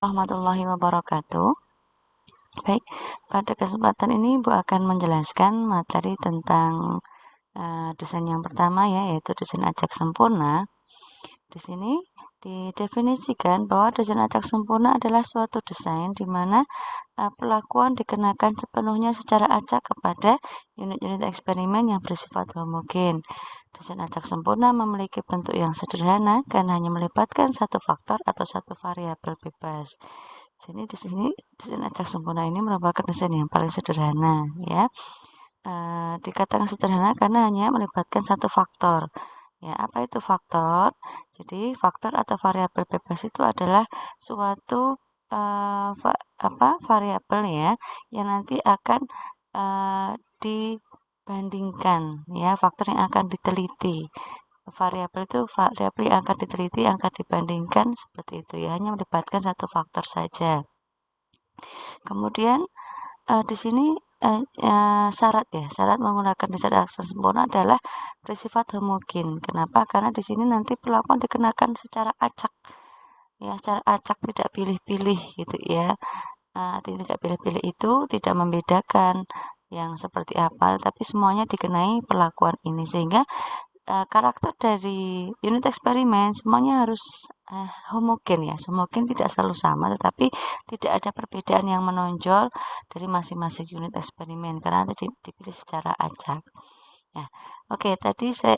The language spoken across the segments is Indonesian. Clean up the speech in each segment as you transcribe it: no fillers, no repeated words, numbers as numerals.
Warahmatullahi wabarakatuh. Baik, pada kesempatan ini Ibu akan menjelaskan materi tentang desain yang pertama ya, yaitu desain acak sempurna. Di sini didefinisikan bahwa desain acak sempurna adalah suatu desain di mana perlakuan dikenakan sepenuhnya secara acak kepada unit-unit eksperimen yang bersifat homogen. Desain acak sempurna memiliki bentuk yang sederhana karena hanya melibatkan satu faktor atau satu variabel bebas. Jadi di sini desain acak sempurna ini merupakan desain yang paling sederhana ya. Dikatakan sederhana karena hanya melibatkan satu faktor. Ya, apa itu faktor? Jadi faktor atau variabel bebas itu adalah suatu variabel ya yang nanti akan dibandingkan ya, faktor yang akan diteliti. Variabel itu variabel yang akan diteliti, yang akan dibandingkan seperti itu ya, hanya melibatkan satu faktor saja. Kemudian di sini syarat menggunakan desain acak sempurna adalah bersifat homogen. Kenapa? Karena di sini nanti perlakuan dikenakan secara acak, ya, secara acak, tidak pilih-pilih gitu ya. Tidak pilih-pilih itu tidak membedakan yang seperti apa, tapi semuanya dikenai perlakuan ini sehingga karakter dari unit eksperimen semuanya harus homogen ya. Homogen tidak selalu sama, tetapi tidak ada perbedaan yang menonjol dari masing-masing unit eksperimen karena dipilih secara acak. Ya, oke. Tadi saya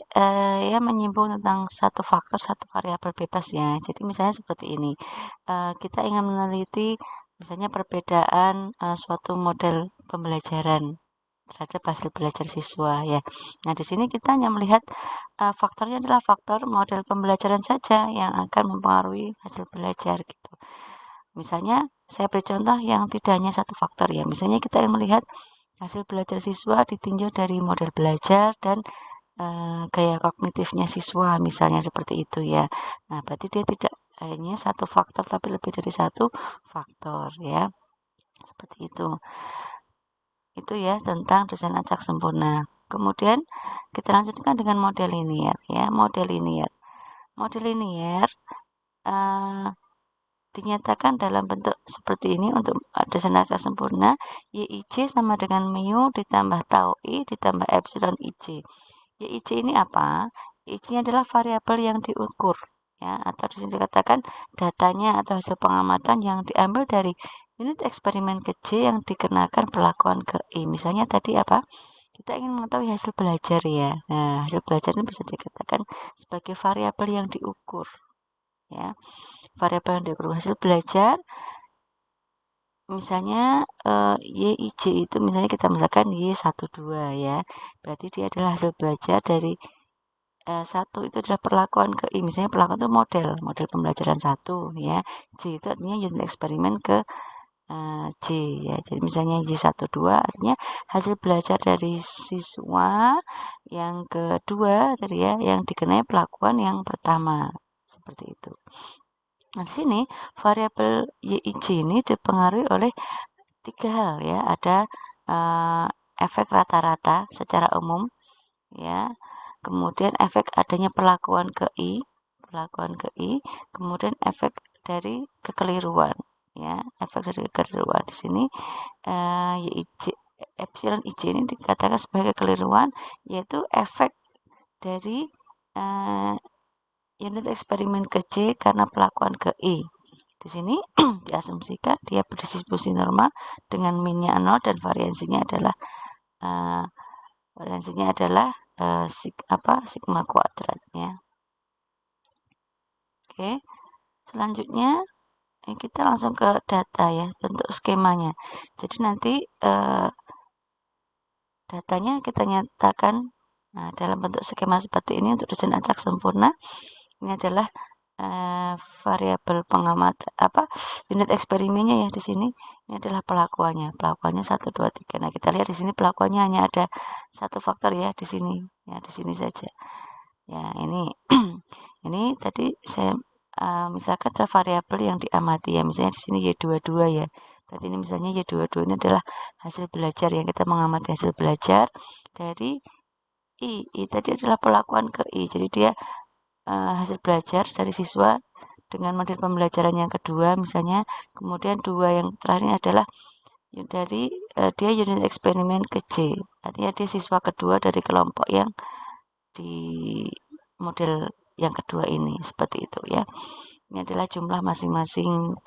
ya menyinggung tentang satu faktor, satu variabel bebas ya. Jadi misalnya seperti ini, kita ingin meneliti misalnya perbedaan suatu model pembelajaran terhadap hasil belajar siswa ya. Nah, di sini kita hanya melihat faktornya adalah faktor model pembelajaran saja yang akan mempengaruhi hasil belajar gitu. Misalnya saya beri contoh yang tidak hanya satu faktor ya. Misalnya kita ingin melihat hasil belajar siswa ditinjau dari model belajar dan gaya kognitifnya siswa misalnya seperti itu ya. Nah, berarti dia tidak hanya satu faktor tapi lebih dari satu faktor ya. Seperti itu. Itu ya tentang desain acak sempurna. Kemudian kita lanjutkan dengan model linier ya, model linier. Model linier dinyatakan dalam bentuk seperti ini untuk desain acak sempurna. YIC sama dengan mu ditambah tau I ditambah epsilon IC. YIC ini apa? YIC adalah variabel yang diukur ya, atau di sini dikatakan datanya atau hasil pengamatan yang diambil dari unit eksperimen ke J yang dikenakan perlakuan ke I. Misalnya tadi apa? Kita ingin mengetahui hasil belajar ya. Nah, hasil belajar ini bisa dikatakan sebagai variabel yang diukur ya. Variabel yang diukur hasil belajar misalnya YIJ itu misalnya kita misalkan Y12 ya. Berarti dia adalah hasil belajar dari satu itu adalah perlakuan ke I. Misalnya perlakuan itu model pembelajaran 1 ya. J itu artinya unit eksperimen ke J ya. Jadi misalnya Y12 artinya hasil belajar dari siswa yang kedua tadi ya, yang dikenai perlakuan yang pertama. Seperti itu. Nah, di sini variabel YIJ ini dipengaruhi oleh 3 hal ya. Ada efek rata-rata secara umum ya. Kemudian efek adanya perlakuan ke I, kemudian efek dari kekeliruan ya. Efek dari kekeliruan di sini YIJ epsilon IJ ini dikatakan sebagai kekeliruan, yaitu efek dari unit eksperimen ke J karena perlakuan ke I. Di sini diasumsikan dia berdistribusi normal dengan minnya 0 dan variansinya adalah sigma kuadrat ya. Oke. Selanjutnya kita langsung ke data ya, bentuk skemanya. Jadi nanti datanya kita nyatakan dalam bentuk skema seperti ini untuk desain acak sempurna. Ini adalah variabel pengamat unit eksperimennya ya di sini. Ini adalah pelakuannya 1 2 3. Nah, kita lihat di sini pelakuannya hanya ada satu faktor ya di sini. Ya, di sini saja. Ya, ini ini tadi saya misalkan ada variabel yang diamati ya. Misalnya di sini Y22 ya. Berarti ini misalnya Y22 ini adalah hasil belajar yang kita mengamati hasil belajar dari I. I tadi adalah perlakuan ke I. Jadi dia hasil belajar dari siswa dengan model pembelajaran yang kedua misalnya, kemudian 2 yang terakhir adalah dari dia unit eksperimen ke C, artinya dia siswa kedua dari kelompok yang di model yang kedua ini, seperti itu ya. Ini adalah jumlah masing-masing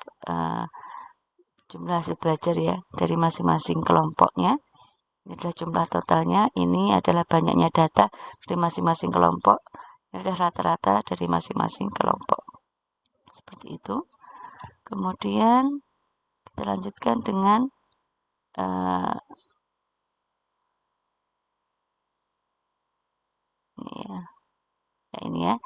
jumlah hasil belajar ya dari masing-masing kelompoknya. Ini adalah jumlah totalnya, ini adalah banyaknya data dari masing-masing kelompok, ini adalah rata-rata dari masing-masing kelompok. Seperti itu. Kemudian kita lanjutkan dengan ini ya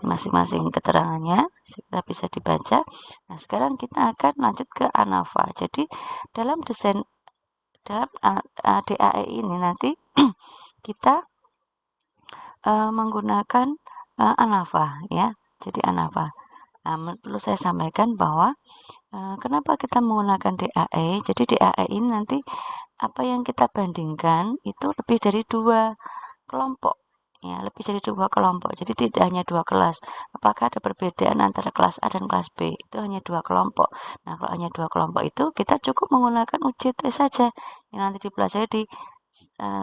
masing-masing keterangannya segera bisa dibaca. Nah, sekarang kita akan lanjut ke ANAVA. Jadi dalam desain dalam DAE ini nanti kita menggunakan ANAVA ya. Jadi ANAVA. Nah, perlu saya sampaikan bahwa kenapa kita menggunakan DAE? Jadi DAE ini nanti apa yang kita bandingkan itu lebih dari 2 kelompok. Ya, lebih dari 2 kelompok. Jadi tidak hanya 2 kelas. Apakah ada perbedaan antara kelas A dan kelas B? Itu hanya 2 kelompok. Nah, kalau hanya 2 kelompok itu kita cukup menggunakan UJT saja yang nanti dipelajari di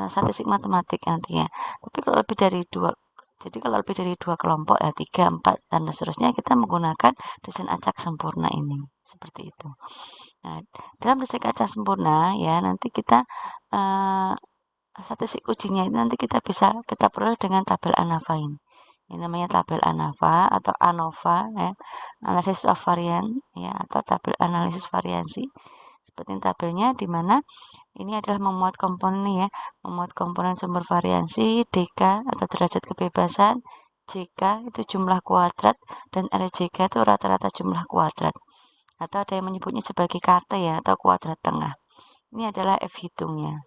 statistik matematik nantinya. Tapi kalau lebih dari 2, jadi kalau lebih dari 2 kelompok ya 3, 4 dan seterusnya kita menggunakan desain acak sempurna ini. Seperti itu. Nah, dalam desain acak sempurna ya nanti kita statistik ujinya itu nanti kita peroleh dengan tabel ANAVA ini. Ini namanya tabel ANAVA atau ANOVA ya, analysis of variance ya, atau tabel analisis variansi. Seperti tabelnya di mana ini adalah memuat komponen ya, memuat komponen sumber variansi, DK atau derajat kebebasan, JK itu jumlah kuadrat, dan RJK itu rata-rata jumlah kuadrat. Atau ada yang menyebutnya sebagai KT ya, atau kuadrat tengah. Ini adalah F hitungnya.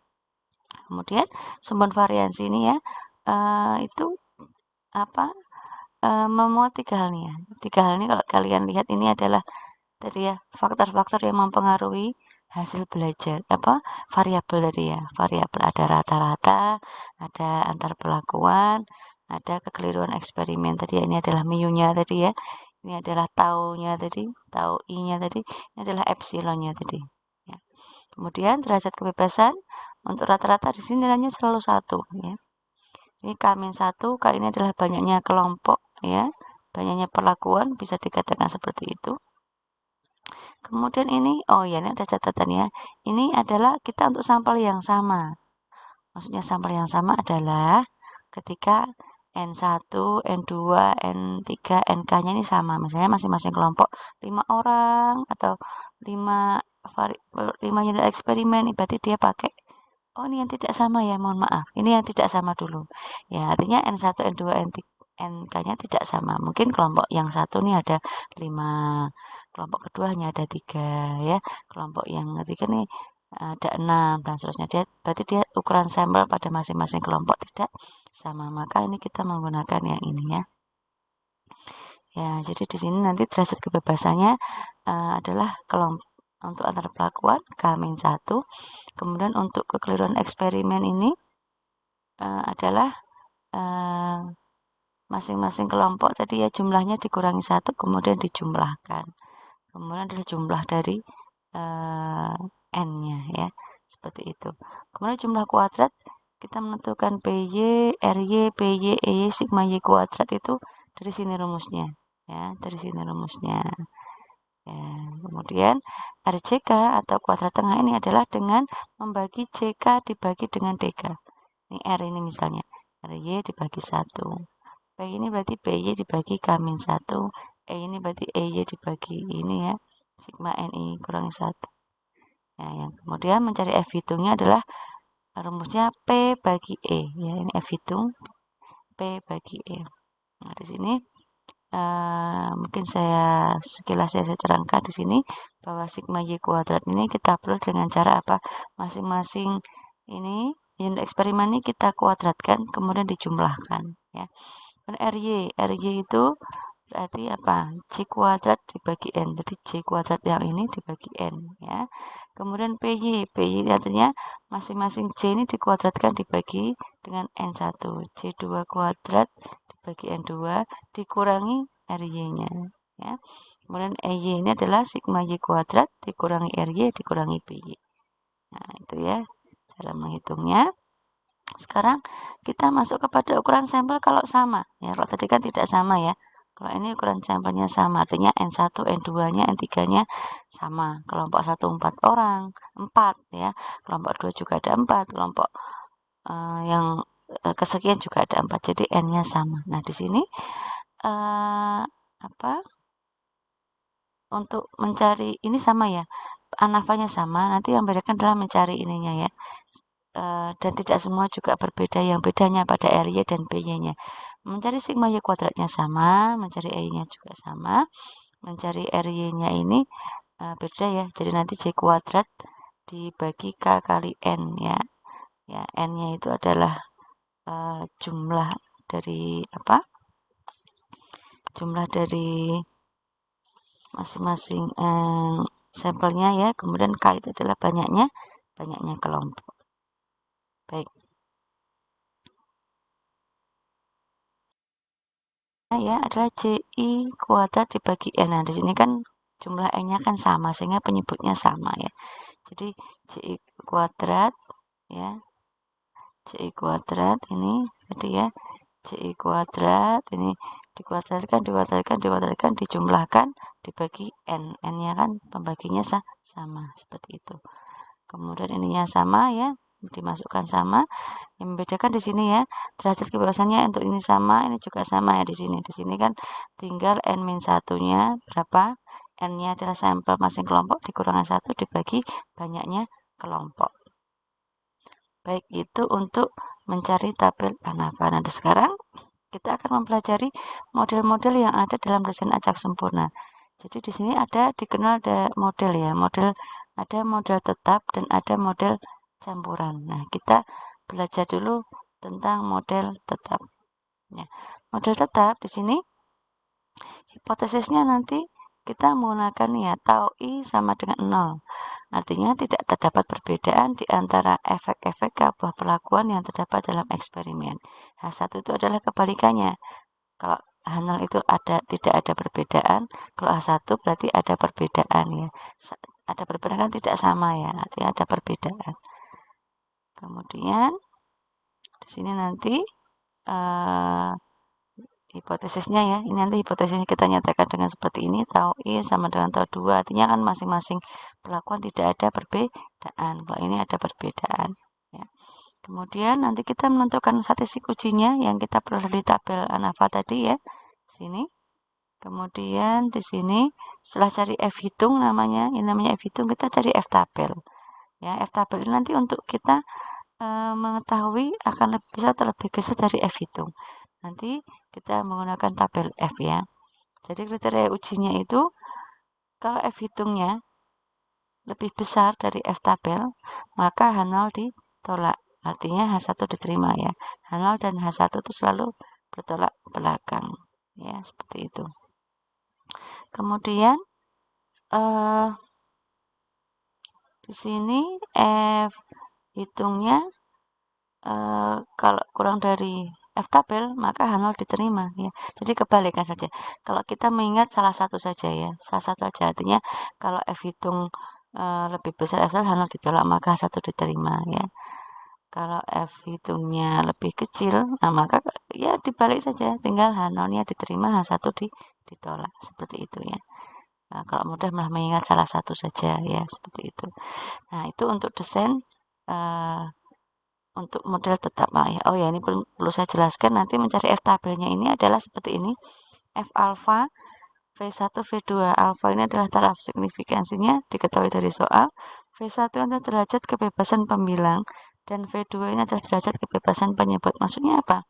Kemudian sumber variansi ini ya itu memuat 3 hal nih ya. 3 hal ini kalau kalian lihat ini adalah tadi ya faktor-faktor yang mempengaruhi hasil belajar variabel tadi ya. Variabel ada rata-rata, ada antar pelakuan, ada kekeliruan eksperimen tadi ya. Ini adalah mu-nya tadi ya. Ini adalah tau-nya tadi, tau I-nya tadi, ini adalah epsilon-nya tadi. Ya. Kemudian derajat kebebasan untuk rata-rata di sini nilainya selalu 1 ya. Ini K-1, K ini adalah banyaknya kelompok ya, banyaknya perlakuan bisa dikatakan seperti itu. Kemudian ini, ini ada catatan ya. Ini adalah kita untuk sampel yang sama. Maksudnya sampel yang sama adalah ketika N1, N2, N3, NK-nya ini sama. Misalnya masing-masing kelompok 5 orang atau 5 unit eksperimen, berarti dia pakai ini yang tidak sama ya, mohon maaf. Ini yang tidak sama dulu. Ya, artinya N1, N2, NK-nya tidak sama. Mungkin kelompok yang satu nih ada 5, kelompok kedua hanya ada 3 ya. Kelompok yang ketiga nih ada 6 dan seterusnya. Berarti dia ukuran sampel pada masing-masing kelompok tidak sama. Maka ini kita menggunakan yang ini ya. Ya, jadi di sini nanti derajat kebebasannya adalah kelompok untuk antar pelakuan K-1. Kemudian untuk kekeliruan eksperimen ini adalah masing-masing kelompok tadi ya jumlahnya dikurangi 1 kemudian dijumlahkan. Kemudian adalah jumlah dari N-nya ya. Seperti itu. Kemudian jumlah kuadrat kita menentukan PY, RY, PY, EY, sigma Y kuadrat itu dari sini rumusnya ya, dari sini rumusnya. Ya, kemudian RJK atau kuadrat tengah ini adalah dengan membagi JK dibagi dengan DK. Ini R ini misalnya, RY dibagi 1. P ini berarti PY dibagi K-1. E ini berarti EY dibagi ini ya, sigma NI kurangi 1. Nah, yang kemudian mencari F hitungnya adalah rumusnya P bagi E. Ya, ini F hitung P bagi E. Nah, di sini mungkin sekilas saya cerangkan di sini bahwa sigma Y kuadrat ini kita perlu dengan cara apa? Masing-masing ini unit eksperimen ini kita kuadratkan kemudian dijumlahkan ya. Dan RY itu berarti apa? C kuadrat dibagi N. Berarti C kuadrat yang ini dibagi N ya. Kemudian PY artinya masing-masing C ini dikuadratkan dibagi dengan N1. C2 kuadrat dibagi N2 dikurangi RY-nya ya. Kemudian EY ini adalah sigma Y kuadrat dikurangi RY dikurangi BY. Nah, itu ya cara menghitungnya. Sekarang kita masuk kepada ukuran sampel kalau sama. Ya, kalau tadi kan tidak sama ya. Kalau ini ukuran sampelnya sama, artinya N1, N2-nya, N3-nya sama. Kelompok 1 4 orang, 4 ya. Kelompok 2 juga ada 4, kelompok yang kesekian juga ada 4. Jadi N-nya sama. Nah, di sini untuk mencari ini sama ya. Anafanya sama, nanti yang bedakan adalah mencari ininya ya. Dan tidak semua juga berbeda, yang bedanya pada RY dan BY-nya. Mencari sigma Y kuadratnya sama, mencari Y-nya juga sama, mencari RY-nya ini beda ya, jadi nanti Y kuadrat dibagi K kali N ya. Ya, N-nya itu adalah jumlah dari jumlah dari masing-masing sampelnya ya, kemudian K itu adalah banyaknya kelompok. Baik. Ya adalah JI kuadrat dibagi N. Nah, di sini kan jumlah N-nya kan sama sehingga penyebutnya sama ya. Jadi JI kuadrat ya. JI kuadrat ini tadi ya. JI kuadrat ini dikuadratkan dijumlahkan dibagi N. N-nya kan pembaginya sama seperti itu. Kemudian ininya sama ya, dimasukkan sama. Yang membedakan di sini ya, derajat kebebasannya untuk ini sama, ini juga sama ya di sini. Di sini kan tinggal N-1-nya berapa? N-nya adalah sampel masing kelompok dikurangi 1 dibagi banyaknya kelompok. Baik, itu untuk mencari tabel ANAFA. Nah, sekarang kita akan mempelajari model-model yang ada dalam desain acak sempurna. Jadi di sini dikenal ada model ya, ada model tetap dan ada model campuran. Nah, kita belajar dulu tentang model tetap. Ya, model tetap di sini hipotesisnya nanti kita menggunakan ya tau I sama dengan 0. Artinya tidak terdapat perbedaan di antara efek-efek sebuah perlakuan yang terdapat dalam eksperimen. H1 itu adalah kebalikannya. Kalau H0 itu tidak ada perbedaan, kalau H1 berarti ada perbedaan ya. Ada perbedaan kan tidak sama ya, artinya ada perbedaan. Kemudian di sini nanti hipotesisnya ya, ini nanti hipotesisnya kita nyatakan dengan seperti ini, tau I sama dengan tau 2, artinya kan masing-masing perlakuan tidak ada perbedaan, kalau ini ada perbedaan ya. Kemudian nanti kita menentukan statistik ujinya yang kita peroleh di tabel ANAFA tadi ya, sini. Kemudian di sini setelah cari F hitung namanya, ini namanya F hitung, kita cari F tabel ya. F tabel ini nanti untuk kita mengetahui akan lebih bisa atau lebih geser dari F hitung. Nanti kita menggunakan tabel F ya. Jadi kriteria ujinya itu kalau F hitungnya lebih besar dari F tabel, maka H0 ditolak. Artinya H1 diterima ya. H0 dan H1 itu selalu bertolak belakang. Ya, seperti itu. Kemudian di sini F hitungnya kalau kurang dari F tabel maka H0 diterima ya. Jadi kebalikan saja. Kalau kita mengingat salah satu saja ya, salah satu saja artinya kalau F hitung lebih besar F tabel H0 ditolak maka H1 diterima ya. Kalau F hitungnya lebih kecil, nah maka ya dibalik saja, tinggal H0-nya diterima, H1 ditolak seperti itu ya. Nah, kalau mudah malah mengingat salah satu saja ya, seperti itu. Nah, itu untuk desain untuk model tetap ya. Oh ya, ini perlu saya jelaskan, nanti mencari F tabelnya ini adalah seperti ini. F alpha V1 V2 alpha ini adalah taraf signifikansinya diketahui dari soal. V1 adalah derajat kebebasan pembilang dan V2 ini adalah derajat kebebasan penyebut. Maksudnya apa?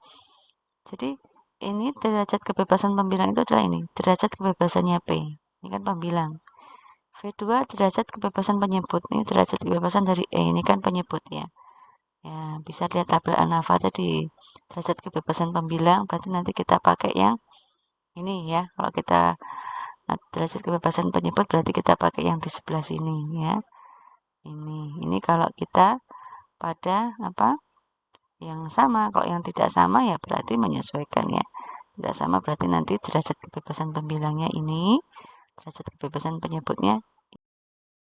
Jadi ini derajat kebebasan pembilang itu adalah ini, derajat kebebasannya P. Ini kan pembilang. V2 derajat kebebasan penyebut, ini derajat kebebasan dari E, ini kan penyebut ya. Ya, bisa lihat tabel ANAFA tadi. Derajat kebebasan pembilang berarti nanti kita pakai yang ini ya. Kalau kita derajat kebebasan penyebut berarti kita pakai yang di sebelah sini ya. Ini kalau kita pada yang sama. Kalau yang tidak sama ya berarti menyesuaikan ya. Tidak sama berarti nanti derajat kebebasan pembilangnya ini Derajat kebebasan penyebutnya